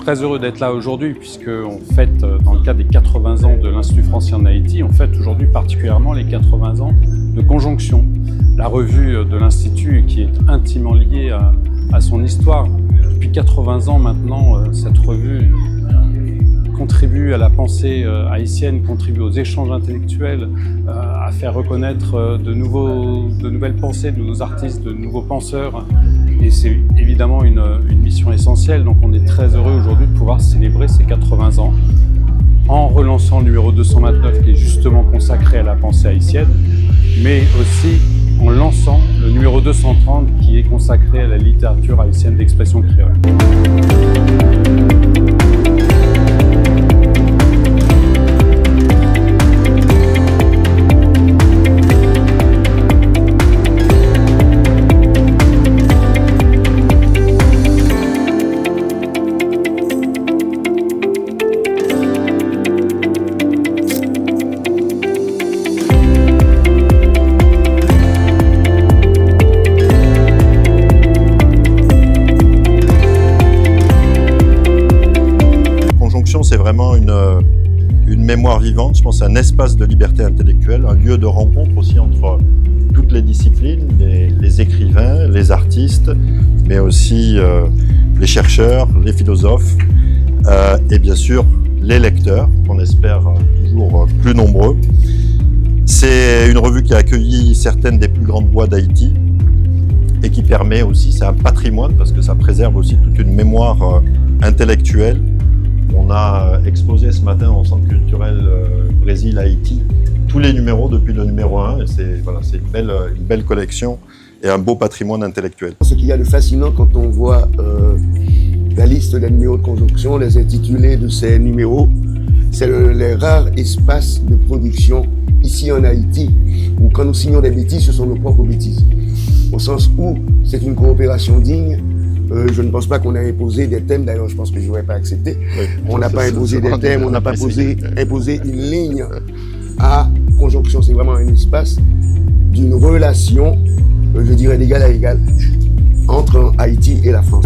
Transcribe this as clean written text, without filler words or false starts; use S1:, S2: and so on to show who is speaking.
S1: très heureux d'être là aujourd'hui puisqu'on fête, dans le cadre des 80 ans de l'Institut français en Haïti, on fête aujourd'hui particulièrement les 80 ans de Conjonction, la revue de l'Institut qui est intimement liée à son histoire. Depuis 80 ans maintenant, cette revue contribue à la pensée haïtienne, contribue aux échanges intellectuels, à faire reconnaître de nouvelles pensées, de nouveaux artistes, de nouveaux penseurs. Et c'est évidemment une mission essentielle, donc on est très heureux aujourd'hui de pouvoir célébrer ces 80 ans en relançant le numéro 229 qui est justement consacré à la pensée haïtienne, mais aussi en lançant le numéro 230 qui est consacré à la littérature haïtienne d'expression créole.
S2: C'est vraiment une mémoire vivante, je pense un espace de liberté intellectuelle, un lieu de rencontre aussi entre toutes les disciplines, les écrivains, les artistes, mais aussi les chercheurs, les philosophes et bien sûr les lecteurs, qu'on espère toujours plus nombreux. C'est une revue qui a accueilli certaines des plus grandes voix d'Haïti et qui permet aussi, c'est un patrimoine parce que ça préserve aussi toute une mémoire intellectuelle. On a exposé ce matin au Centre culturel Brésil-Haïti tous les numéros depuis le numéro 1 et c'est une belle collection et un beau patrimoine intellectuel.
S3: Ce qu'il y a de fascinant quand on voit la liste des numéros de Conjonction, les intitulés de ces numéros, c'est les rares espaces de production ici en Haïti où quand nous signons des bêtises, ce sont nos propres bêtises. Au sens où c'est une coopération digne. Je ne pense pas qu'on ait imposé des thèmes, d'ailleurs je pense que je n'aurais pas accepté. Oui, on n'a pas imposé des thèmes, on n'a pas imposé une ligne à Conjonction. C'est vraiment un espace d'une relation, je dirais d'égal à égal, entre Haïti et la France.